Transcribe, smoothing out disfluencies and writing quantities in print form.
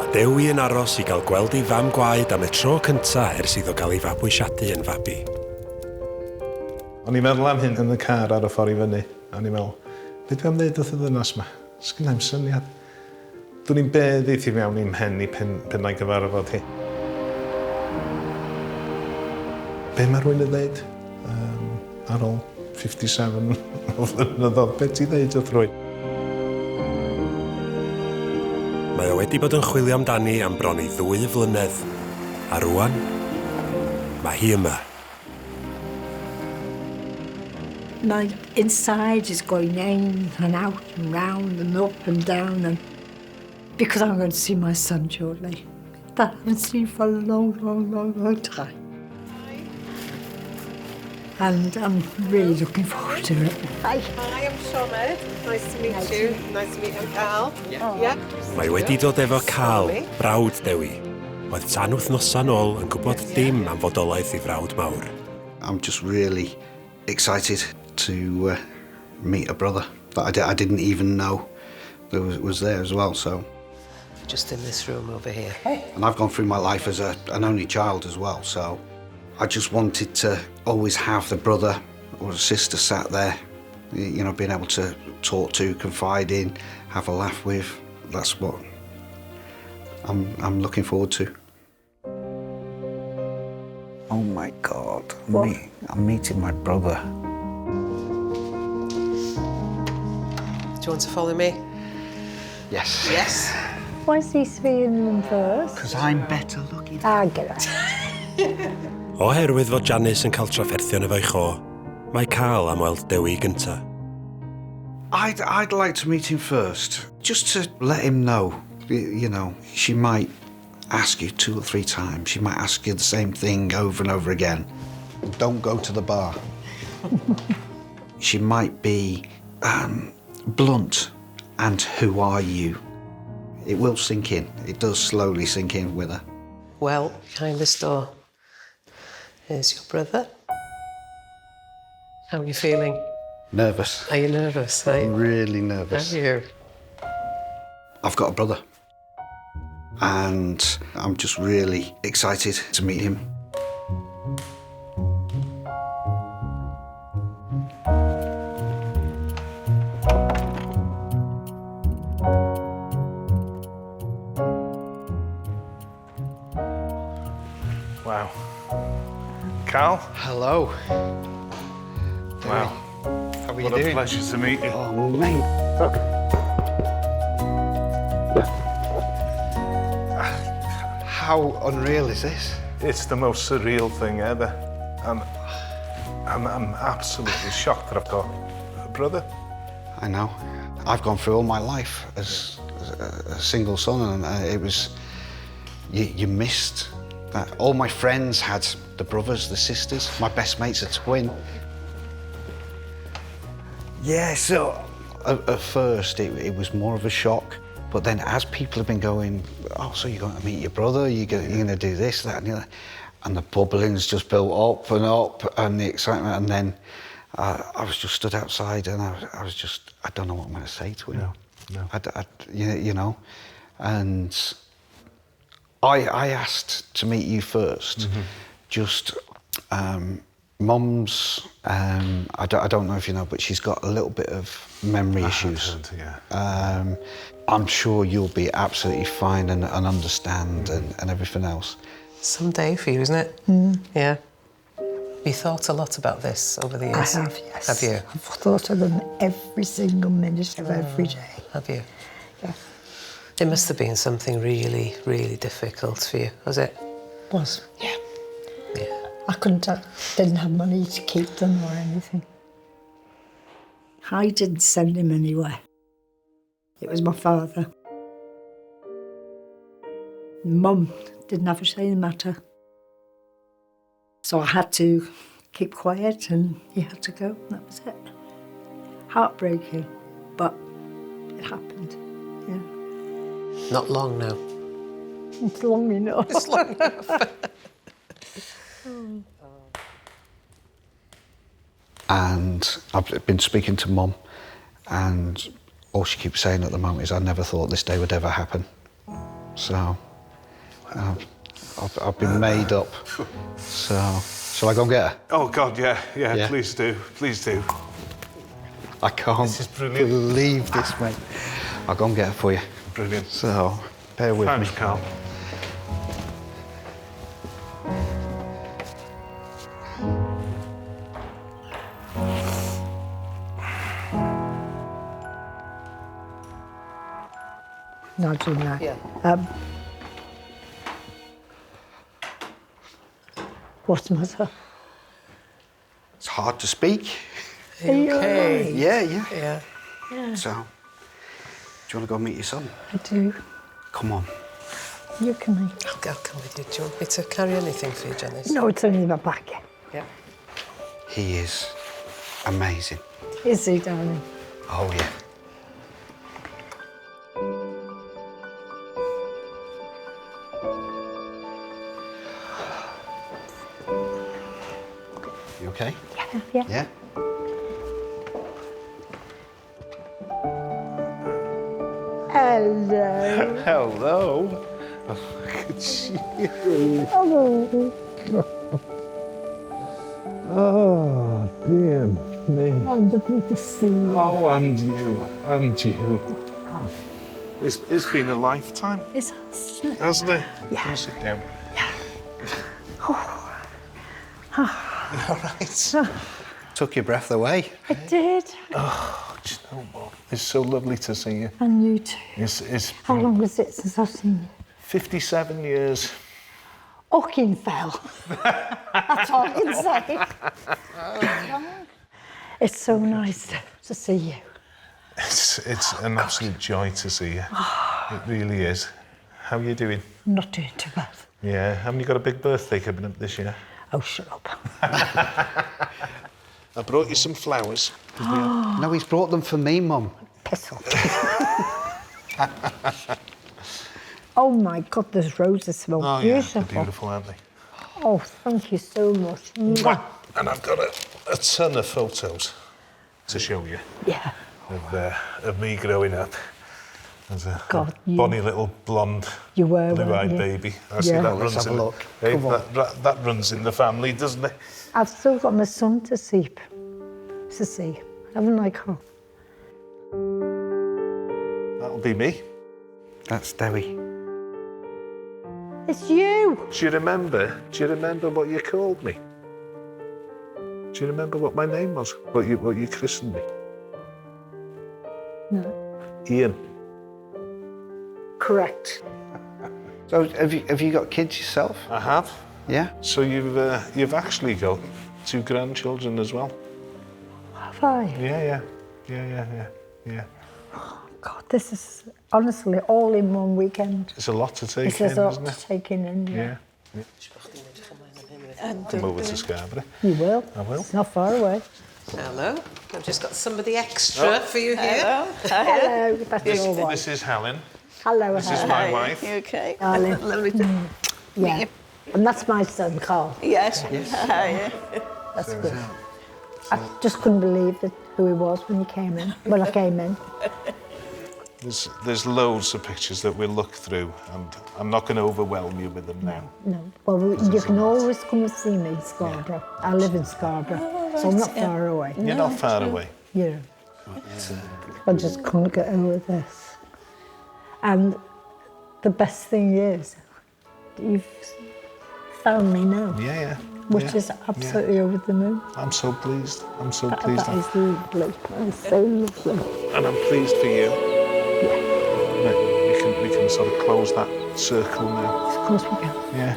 Mae Dewi yn aros I gael gweld ei fam Gwaed am y tro cyntaf ers iddo gael ei fabwysiadu yn fabi. O'n i'n meddwl am hyn yn y car ar y ffordd I fyny. O'n i'n meddwl, beth dwi'n dweud wrth y ddynas yma? Sgynnau'n syniad. Dwi'n ni'n bedd eithi mewn i'n mhen I pen na'i gyfarfod hi. Be mae rhywun yn dweud? Ar ôl 57 o flynyddoedd, beth ti'n dweud wrth rhywun? Mae o wedi bod yn chwilio amdani am bron I 2 flynedd. A rwan, mae hi yma. My inside is going in and out and round and up and down, and because I'm going to see my son shortly. That I haven't seen for a long time. And I'm really looking forward to it. Hi, I'm Sioned. Nice to meet you. Nice to meet you, Carl. Yeah. Mae wedi dod efo Carl, brawd Dewi. Oedd tan wythnosau nôl yn gwybod dim am fodolaeth I frawd mawr. I'm just really excited to meet a brother that I didn't even know that was there as well, so. Just in this room over here. And I've gone through my life as an only child as well, so I just wanted to always have the brother or a sister sat there, you know, being able to talk to, confide in, have a laugh with. That's what I'm looking forward to. Oh my God, I'm meeting my brother. Do you want to follow me? Yes. Yes. Why is he seeing them first? Because I'm better looking. Gyda'i. Oherwydd fod Janice yn cael trafferthion efo'i cho, mae Carl am weld Dewi gynta. I'd like to meet him first, just to let him know, you know, she might ask you 2 or 3 times. She might ask you the same thing over and over again. Don't go to the bar. She might be blunt, and who are you? It will sink in. It does slowly sink in with her. Well, behind this door, here's your brother. How are you feeling? Nervous. Are you nervous? I'm really nervous. Are you? I've got a brother. And I'm just really excited to meet him. Wow. Carl? Hello. Wow. How are you What doing? a pleasure to meet you. Oh, mate. How unreal is this? It's the most surreal thing ever. I'm absolutely shocked that I've got a brother. I know. I've gone through all my life as a single son, and it was... You missed that. All my friends had the brothers, the sisters. My best mate's a twin. Yeah, so at first it was more of a shock. But then as people have been going, oh, so you're going to meet your brother, you're going to do this, that, and the other. And the bubbling's just built up, and the excitement. And then I was just stood outside, and I was just, I don't know what I'm going to say to him. No. You know. And I asked to meet you first. Just, Mum's, I don't know if you know, but she's got a little bit of memory issues. Yeah. I'm sure you'll be absolutely fine and understand and everything else. Someday for you, isn't it? Yeah. You thought a lot about this over the years? I have, yes. Have you? I've thought of them every single minute of every day. Have you? Yeah. It must have been something really, really difficult for you, was it? Was. Yeah. Yeah. I didn't have money to keep them or anything. I didn't send him anywhere. It was my father. Mum didn't have a say in the matter. So I had to keep quiet and he had to go, and that was it. Heartbreaking, but it happened, yeah. Not long now. It's long enough. It's long enough. And I've been speaking to Mum, and all she keeps saying at the moment is, I never thought this day would ever happen. So I've been made up. So shall I go and get her? Oh, God, yeah, Yeah. please do, please do. I can't This is brilliant. believe this, mate. I'll go and get her for you. Brilliant. So bear with Thanks, me. Carl. Not doing that. Yeah. What's the matter? It's hard to speak. Are you Okay. alright? Yeah. Yeah, So, do you want to go meet your son? I do. Come on. You can. I'll come with you. Do you want me to carry anything for you, Janice? No, it's only my back. Yeah. He is amazing. Is he, darling? Oh, yeah. You okay? Yeah. Yeah? Hello. Hello. Look at you. Hello. Oh, dear me. Wonderful to see you. Oh, and you. It's been a lifetime, It's hasn't it? Yeah. Come sit down. All right. Took your breath away. I did. Oh, do you know what? It's so lovely to see you. And you too. It's How long was it since I've seen you? 57 years. Fucking fell. That's all I can say. It's so nice to see you. It's an absolute joy to see you. It really is. How are you doing? I'm not doing too bad. Yeah, haven't you got a big birthday coming up this year? Oh, shut up. I brought you some flowers. No, he's brought them for me, Mum. Piss off. Oh my God, those roses smell Oh, yeah, beautiful. they're beautiful, aren't they? Oh, thank you so much. Mwah. And I've got a ton of photos to show you Yeah. of me growing up as a God, you- bonny little blonde, You were, weren't blue-eyed you? baby. I Yeah. see that Let's runs have a in look. Hey, Come on. that runs in the family, doesn't it? I've still got my son to see. Haven't I, Carl? That'll be me. That's Dewi. It's you. Do you remember what you called me? Do you remember what my name was? What you christened me? No. Ian. Correct. So have you got kids yourself? I have. Yeah? So you've actually got 2 grandchildren as well. Have I? Yeah. God, this is honestly all in one weekend. It's a lot to take This in, is a lot isn't to it? take in, Yeah. Come over to Scarborough. You will. I will. It's not far away. Hello. I've just got somebody extra for you here. Hello. That's your wife. This is Helen. Hello, This is my wife. You okay? darling. Lovely to Yeah. And that's my son, Carl. Yes. Hi. That's good. I just couldn't believe who he was when I came in. There's loads of pictures that we'll look through, and I'm not going to overwhelm you with them now. No. Well, you can always come and see me in Scarborough. I live in Scarborough, so I'm not far away. You're not far away. Yeah. I just couldn't get over this. And the best thing is, that you've found me now, Yeah. which is absolutely over the moon. I'm so pleased. I'm so pleased. That is lovely. That is so lovely. And I'm pleased for you. Yeah, Right, we can sort of close that circle now. of course we can. Yeah.